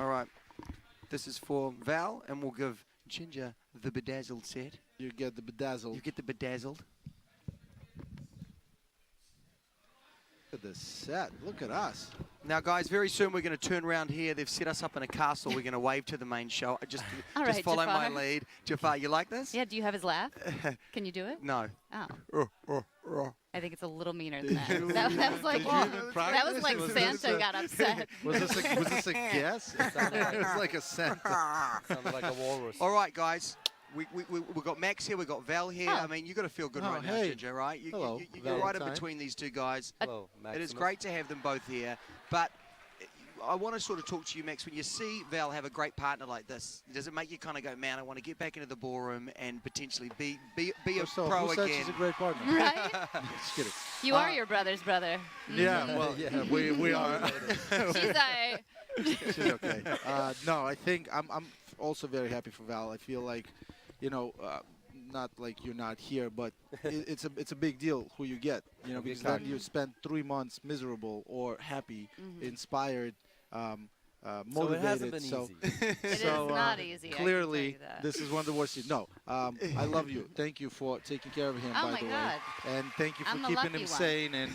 All right. This is for Val, and we'll give Ginger the bedazzled set. You get the bedazzled. You get the bedazzled. Look at this set. Look at us. Now, guys, very soon we're going to turn around here. They've set us up in a castle. We're going to wave to the main show. Just right, follow my Jafar. lead. Jafar, you like this? Yeah, do you have his laugh? Can you do it? No. Oh. I think it's a little meaner than that. you- that was like, did you whoa, even that practice? was like Was Santa this a- got upset. Was this a guess? It was like a Santa. Sounded like a walrus. All right, guys. We've got Max here. We've got Val here. Oh. I mean, you got to feel good Oh, right now, hey. Ginger, right? Hello, You're right in Valentine. between these two guys. Hello, Maximus. It is great to have them both here. But I want to sort of talk to you, Max. When you see Val have a great partner like this, does it make you kind of go, man, I want to get back into the ballroom and potentially be a So pro who said again? she's a great partner? Right? Just kidding. You are your brother's brother. Yeah, well, Yeah. we are. She's like, She's okay. No, I think I'm also very happy for Val. I feel like, not like you're not here, but it's a big deal who you get, Big because then time. you spend 3 months miserable or happy, inspired, So motivated. it hasn't been so, easy. it is so, not easy. I can Clearly, tell you that. this is one of the worst things. No, I love you. Thank you for taking care of him, Oh by my the God. way. And thank you for I'm the keeping lucky him one. sane. And,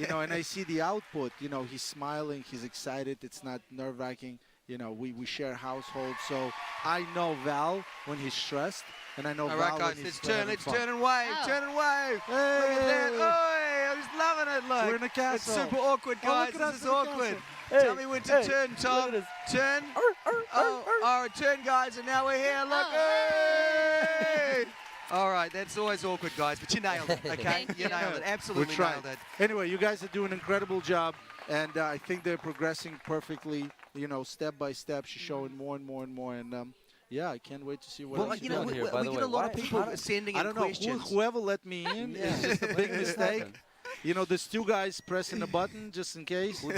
and I see the output. He's smiling. He's excited. It's not nerve-wracking. We share household. So I know Val when he's stressed. And I know All Val right, when guys, he's let's having fun. turn and wave, Oh. turn and wave. Hey! Look at that. Oi, I'm just loving it, look. We're in a castle. It's super awkward, Oh, guys. look at us This is in the awkward. castle. Tell me when to turn, Tom. this. Turn. Oh, turn, guys, and now we're here. Look. Oh, Hey! All right, that's always awkward, guys, but you nailed it, okay? Thank You you. nailed it. We Absolutely tried. nailed it. Anyway, you guys are doing an incredible job. And I think they're progressing perfectly, step by step. She's showing more and more and more. And, yeah, I can't wait to see what Well, else you she know, does. here, we by the get way. a lot of Why- people how do- sending I in don't know. questions. Whoever let me in is just a big mistake. happened? There's 2 guys pressing the button just in case. One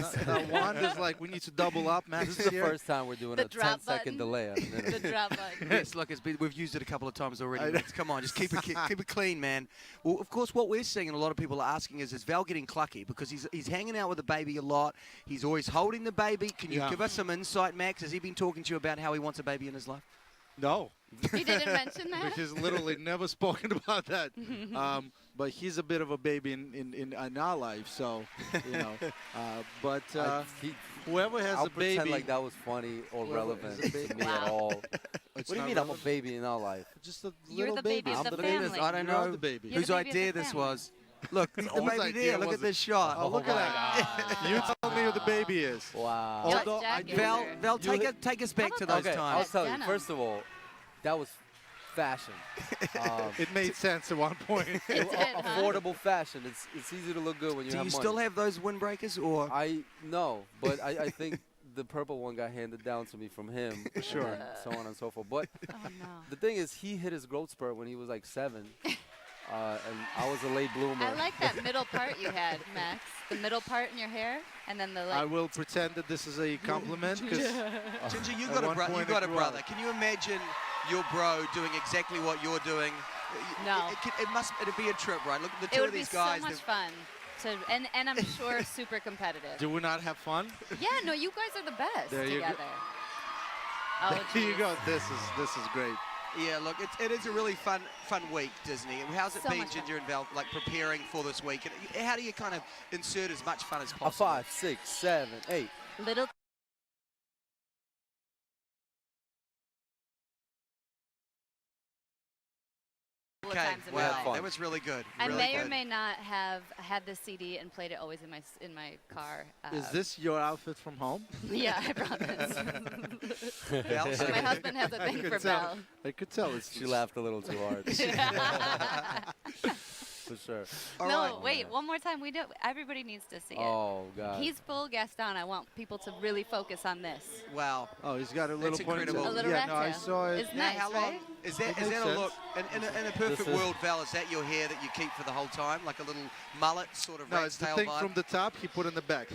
is like, we need to double up. Max This is the here. first time we're doing The a drop 10-second button. delay. the drop button. Yes, look, we've used it a couple of times I already. know. Come on, just keep it clean, man. Well, of course, what we're seeing and a lot of people are asking is Val getting clucky? Because he's hanging out with the baby a lot. He's always holding the baby. Can you Yeah. give us some insight, Max? Has he been talking to you about how he wants a baby in his life? No. He didn't mention that? He's literally never spoken about that. But he's a bit of a baby in our life, so, But He- whoever has I'll a pretend baby, like that was funny or Whoever relevant has a to baby. me at Wow. all. it's What do you not mean I'm a relevant. baby in our life? Just a You're little the baby of I'm the the family. baby. I don't You're all know the baby. You're whose the baby of the idea this family. was. Look, the Whose baby idea there. Look was at this shot. Oh, look at that. You tell me who the baby is. Wow. Josh Although I Jack do- Val, Ginger. Val, take us back to those Okay, I'll times. tell you. Denim. First of all, that was fashion. It made sense at one point. It did, huh? Affordable fashion. It's easy to look good when you Do have you money. still have those windbreakers, or? No, but I think the purple one got handed down to me from him. Sure. And so on and so forth. But Oh, no. the thing is, he hit his growth spurt when he was like 7. And I was a late bloomer. I like that middle part you had, Max. The middle part in your hair, and then the I like. will pretend that this is a compliment because Ginger, you At got a one brother. You point got it a grew brother. out. Can you imagine your bro doing exactly what you're doing? No. It'd be a trip, right? Look at the It two would of be these guys. so much fun. And I'm sure super competitive. do we not have fun? Yeah, no, you guys are the best There you go. together. Oh, There you geez. go. This is great. Yeah, look, it is a really fun week, Disney. How's it So been, much fun. Ginger and Val, like preparing for this week? And how do you kind of insert as much fun as A possible? 5, 6, 7, 8. Little Okay, times in my wow, life. fun. that was really good. I really may good. or may not have had this CD and played it always in my car. Is this your outfit from home? Yeah, I promise. Val, so- My husband has a thing could for tell. Belle. I could tell it's She laughed a little too hard. For sure. All No, right. wait, one more time. Everybody needs to see it. Oh, God. He's full Gaston. I want people to really focus on this. Wow. Oh, he's got a little incredible. ponytail. A little yeah, rat no, I tail. saw it. It's Now, nice, how long right? is that? It Is makes that a sense. look? In a perfect This is- world, Val, is that your hair that you keep for the whole time, like a little mullet sort of No, rat's it's the tail thing vibe? from the top he put in the back.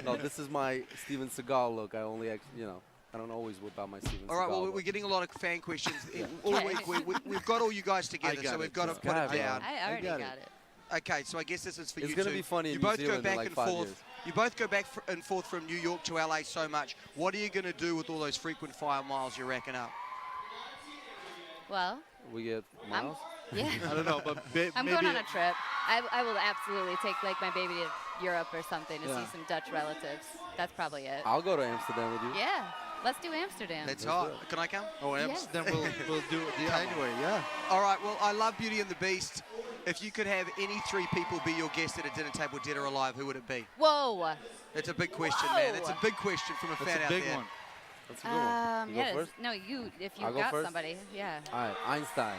No, this is my Steven Seagal look. I only, I don't always whip out my Steven All right, Seagal well, look. we're getting a lot of fan questions. Yeah. All week, we've got all you guys together, got so it. we've got to Just put it gotta be down. I already got got it. it. Okay, so I guess this is for It's you gonna two. be funny You in both New go Zealand in back like and 5 forth. years. You both go back and forth from New York to LA so much. What are you going to do with all those frequent flyer miles you're racking up? Well, We get miles. yeah. I don't know, but I'm maybe going on a trip. I will absolutely take like my baby to Europe or something to Yeah. see some Dutch relatives. That's probably it. I'll go to Amsterdam with you. Yeah, let's do Amsterdam. That's Let's hot. do it. Can I come? Oh, Amsterdam we'll do it anyway. Yeah. All right, well, I love Beauty and the Beast. If you could have any 3 people be your guest at a dinner table, dead or alive, who would it be? Whoa. That's a big question, man. That's a Whoa. big question from a That's fan a out big there. one. That's a good one. You go Yes. first? No, you. If you I'll go got first? somebody, yeah. All right, Einstein.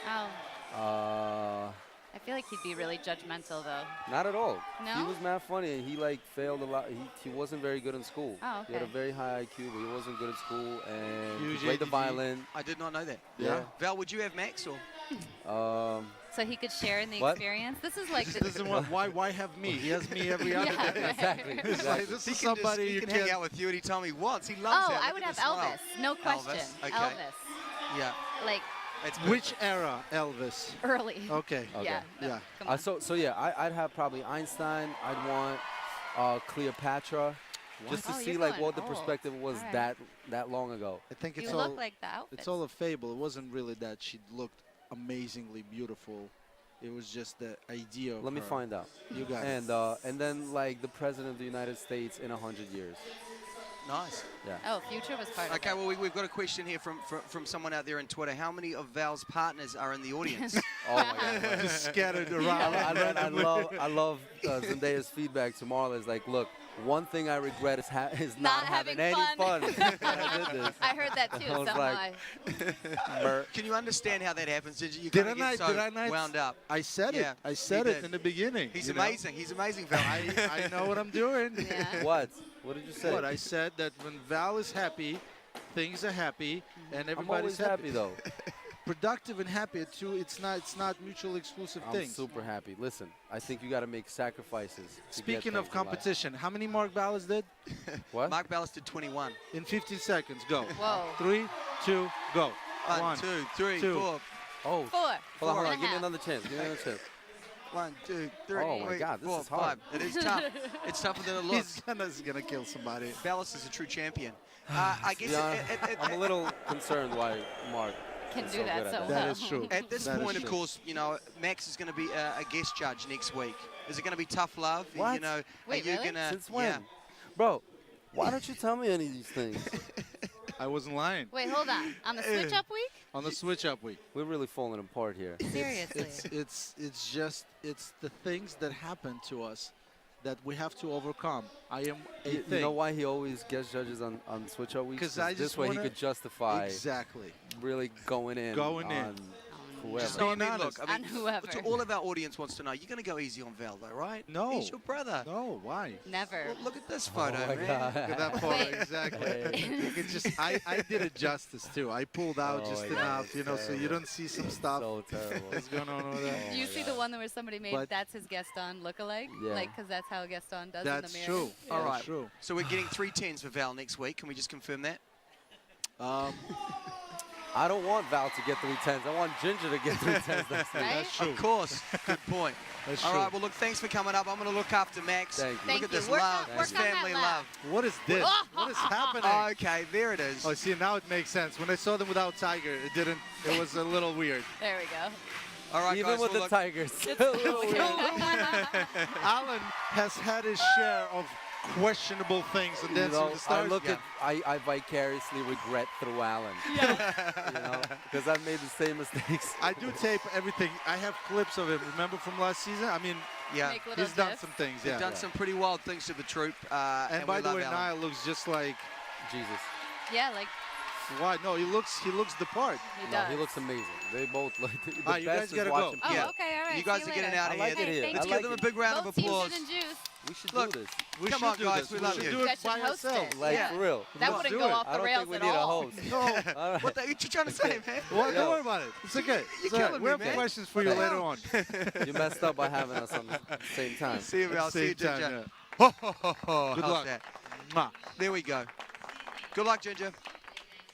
Oh, Uh, I feel like he'd be really judgmental though. not at all. He No? was mad funny, and he like failed a lot. He wasn't very good in school. Oh, He had a okay. very high IQ, but he wasn't good at school, and he Huge played the ADD. violin. I did not know that. Yeah. Val, would you have Max or? So he could share in the What? experience. This is like He doesn't want. Why have me? He has me every other Yeah, day. right. Exactly. It's like exactly. this He is can, somebody he you can can't. hang out with you anytime he wants. He loves Oh, that. I Look would at have the smile. Elvis. No question. Okay. Elvis. Yeah. Like It's Which era, Elvis? early. Okay. Okay. Yeah. No, Yeah. Come on. So yeah, I'd have probably Einstein. I'd want Cleopatra, just to Oh, see you're like going what the old. perspective was All right. that long ago. I think You it's look all. like the outfit. It's all a fable. It wasn't really that she looked amazingly beautiful. It was just the idea of Let me her. find out. You got it. And then like the president of the United States in 100 years. nice. Yeah. Oh, Future was part Okay, of it. well, we've got a question here from someone out there on Twitter. How many of Val's partners are in the audience? Oh my God. Just scattered around. I love Zendaya's feedback to Marla. Is like, look, one thing I regret is not having any fun. when I did this. I heard that too. I was Somehow. like- Mer- Can you understand how that happens? Did you Did kinda I get not? so Did I not? wound up? I said Yeah, it. I you said it did. in the beginning. He's you know? amazing. He's amazing, Val. I know what I'm doing. Yeah. What? What did you say? What I said that when Val is happy, things are happy, and I'm everybody's always happy though. Productive and happy too. It's not mutually exclusive I'm things. super happy. Listen, I think you got to make sacrifices. to get Speaking of things in life. competition, how many Mark Ballas did? What? Mark Ballas did 21. In 15 seconds, go. Whoa. 3, 2, go. 1, 2, 3, two. 4. Oh. 4. Hold on. and a Give me half. another chance. Give me another chance. 1, 2, 3, Oh my God, this 4, is hard. 5. It is tough. It's tougher than it looks. He's gonna kill somebody. Ballas is a true champion. I guess Yeah, I'm a at little concerned why Mark Can is do so that good at so that. That well. is true. At this That is point, of true. course, you know, Max is going to be a guest judge next week. Is it going to be tough love? What? You know, Wait, are you really? gonna? Since when? Yeah. Bro, why don't you tell me any of these things? I wasn't lying. Wait, hold on. On the switch up week? On the switch up week. We're really falling apart here. Seriously. It's the things that happen to us that we have to overcome. I am a You thing. know why he always guest judges on Switch Up Weeks? 'Cause I this just way he wanna- could justify Exactly. really going in Going in. on whoever. Just, no, I Being mean, look, honest. I mean, On whoever. to all of our audience wants to know, you're going to go easy on Val, though, right? No. He's your brother. No, why? Never. Well, look at this photo, Oh my man. God. Look at that photo. Wait. Exactly. Hey. You can just I did it justice too. I pulled out Oh just my God, enough, it's you know, so you terrible. don't see some stuff So terrible. that's going on over there. Oh Do you my see God. the one where somebody made But- that's his Gaston look-alike? Yeah. Like, because that's how Gaston does That's in the true. mirror. All That's right. true. So we're getting 3 10s for Val next week. Can we just confirm that? I don't want Val to get 3 10s. I want Ginger to get 3 10s next week. Right? That's true. Of course. Good point. That's All true. right. Well, look, thanks for coming up. I'm going to look after Max. Thank you. Look Thank at you. this Work love, on- this work on that family laugh. love. What is this? What is happening? Okay, there it is. Oh, see, now it makes sense. When I saw them without Tiger, it didn't. It was a little weird. There we go. All right, Even guys. with well, the look, Tigers. Alan has had his share of questionable things and You Dancing know, with the Stars. I look Yeah. at, I vicariously regret through Alan. You know, because I've made the same mistakes. I do tape everything. I have clips of him. Remember from last season? I mean, yeah. Make little he's done gifs. some things. They've Yeah. done some pretty wild things to the troop. And by we the love way, Alan. Niall looks just like. Jesus. Yeah, like, Why? No, he looks the part. he No, does. he looks amazing. They both look. The Ah, you guys best is gotta go. watching Oh, Yeah. okay, all right. You guys see are you getting later. out of I like here. it here. Thank Let's I give like them a it. big round of Both teams applause. gin and juice. We should Look, do this. We Come should on, do guys, this. we We love should you. do You it guys by should host ourselves. it. Like, Yeah. for real. That Let's wouldn't do go it. off I the don't rails think we at need a all. host. No. All right. What the, you trying to say, man? Well, Yo. don't worry about it. It's okay. It's all right. killing We me, have man. questions for What you the later hell? on. You messed up by having us on the same time. See you, Val. See you, Same time, Ginger. yeah. Good luck. That? Mwah. There we go. Good luck, Ginger.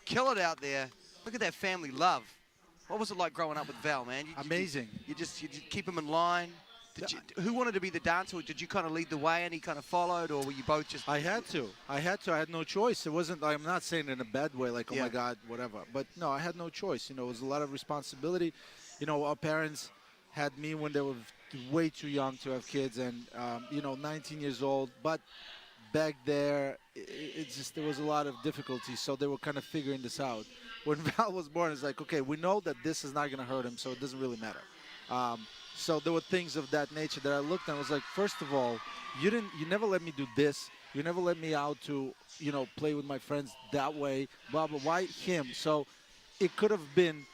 Kill it out there. Look at that family love. What was it like growing up with Val, man? Amazing. You just keep him in line. Who wanted to be the dancer? Did you kind of lead the way and he kind of followed, or were you both just? I had to. I had no choice. It wasn't. I'm not saying it in a bad way, like, oh Yeah. my God, whatever. But no, I had no choice. You know, it was a lot of responsibility. You know, our parents had me when they were way too young to have kids, and 19 years old. But back there, it's just there was a lot of difficulties. So they were kind of figuring this out. When Val was born, it's like, okay, we know that this is not going to hurt him, so it doesn't really matter. So there were things of that nature that I looked and was like, first of all, you never let me do this. You never let me out to, play with my friends that way. Blah, blah, why him? So it could have been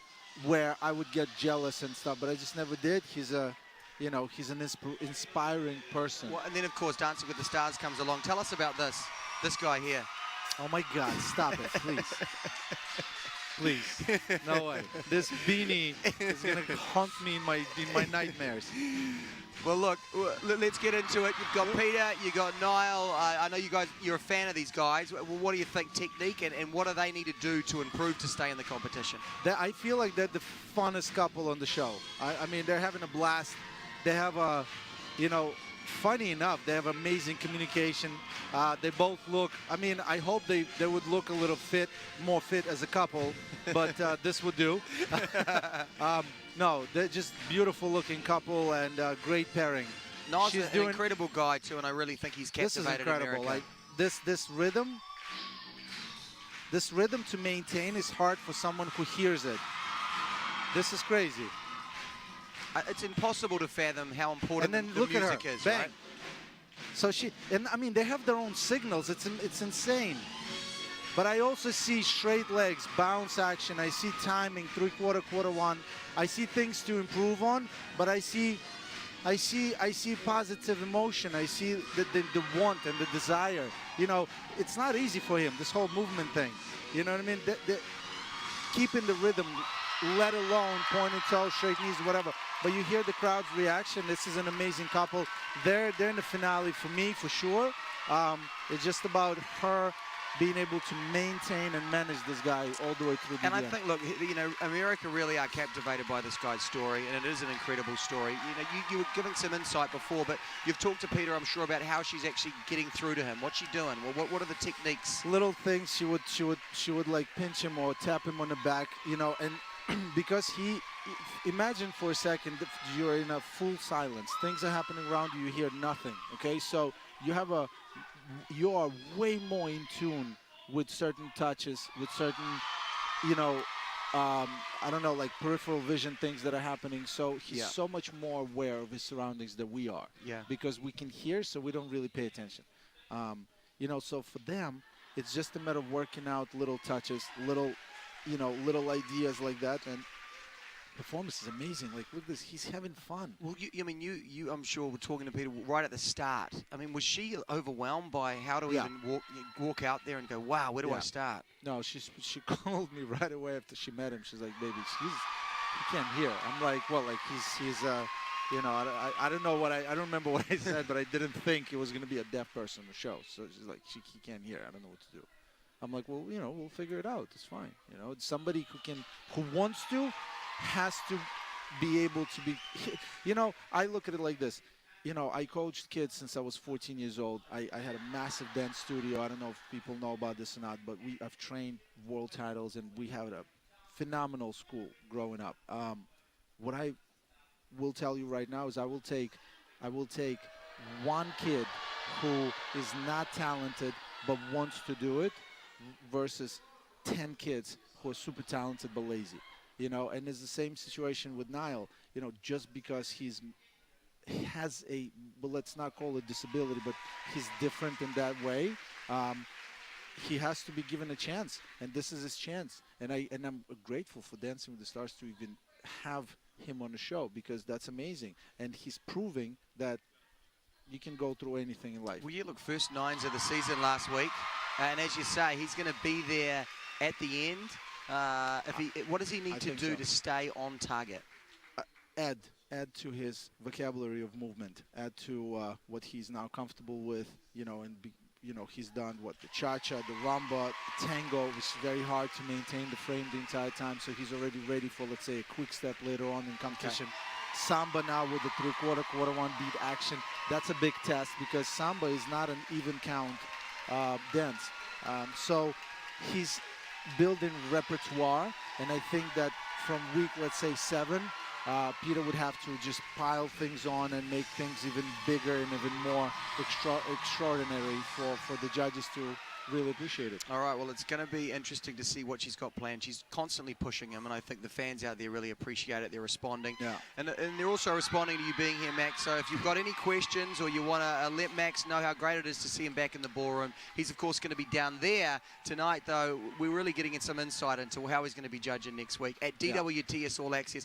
where I would get jealous and stuff, but I just never did. He's an inspiring person. Well, and then of course, Dancing with the Stars comes along. Tell us about this guy here. Oh my God, stop it, please. Please, no way. This beanie is gonna haunt me in my nightmares. Well, look, let's get into it. You've got Peter, you've got Niall. I know you're a fan of these guys. Well, what do you think technique, and what do they need to do to improve to stay in the competition? I feel like they're the funnest couple on the show. I mean, they're having a blast. They have funny enough, they have amazing communication. They both look, I mean, I hope they would look a little more fit as a couple, but this would do. No, they're just beautiful looking couple and great pairing. Niall's an incredible guy too, and I really think he's captivated This is incredible. America. Like this rhythm to maintain is hard for someone who hears it. This is crazy. It's impossible to fathom how important And then the look at music her, is, bang. right? So I mean, they have their own signals. It's insane. But I also see straight legs, bounce action. I see timing, three-quarter, quarter one. I see things to improve on, but I see positive emotion. I see the want and the desire. It's not easy for him, this whole movement thing. You know what I mean? Keeping the rhythm, let alone pointed toes, straight knees, whatever. But you hear the crowd's reaction. This is an amazing couple. They're in the finale for me, for sure. It's just about her being able to maintain and manage this guy all the way through the And I end. think, look, America really are captivated by this guy's story, and it is an incredible story. You were giving some insight before, but you've talked to Peter, I'm sure, about how she's actually getting through to him. What's she doing? Well, what are the techniques? Little things she would like pinch him or tap him on the back, and because imagine for a second that you're in a full silence. Things are happening around you. You hear nothing. Okay, so you are way more in tune with certain touches, with certain, I don't know, like peripheral vision things that are happening. So he's so much more aware of his surroundings than we are. Yeah. Because we can hear, so we don't really pay attention. So for them, it's just a matter of working out little touches, little ideas like that, and performance is amazing. Like, look at this, he's having fun. Well, you I'm sure were talking to Peter right at the start. I mean, was she overwhelmed by how to even walk out there and go, wow, where do I start? No, she called me right away after she met him. She's like, baby, he can't hear. I'm like, well, like he's I don't know I don't remember what I said, but I didn't think it was going to be a deaf person on the show. So she's like, he can't hear. I don't know what to do. I'm like, well, we'll figure it out. It's fine. It's somebody who wants to, has to be able to be, I look at it like this. I coached kids since I was 14 years old. I had a massive dance studio. I don't know if people know about this or not, but I've trained world titles, and we had a phenomenal school growing up. What I will tell you right now is I will take one kid who is not talented but wants to do it versus 10 kids who are super talented but lazy. And it's the same situation with Niall. Just because he has well, let's not call it disability, but he's different in that way. He has to be given a chance, and this is his chance. And I'm grateful for Dancing with the Stars to even have him on the show, because that's amazing. And he's proving that you can go through anything in life. Well, you look, first nines of the season last week, and as you say, he's going to be there at the end. What does he need to do to stay on target? Add to his vocabulary of movement. Add to what he's now comfortable with. He's done the cha-cha, the rumba, the tango, which is very hard to maintain the frame the entire time. So he's already ready for, let's say, a quick step later on in competition. Samba now with the three-quarter, quarter one beat action. That's a big test because Samba is not an even count dance. So he's building repertoire, and I think that from week, let's say 7, Peter would have to just pile things on and make things even bigger and even more extraordinary for the judges to really appreciate it. All right, well, it's going to be interesting to see what she's got planned. She's constantly pushing him, and I think the fans out there really appreciate it. They're responding. Yeah. And they're also responding to you being here, Max. So if you've got any questions or you want to let Max know how great it is to see him back in the ballroom, he's, of course, going to be down there tonight, though. We're really getting some insight into how he's going to be judging next week at DWTS All Access.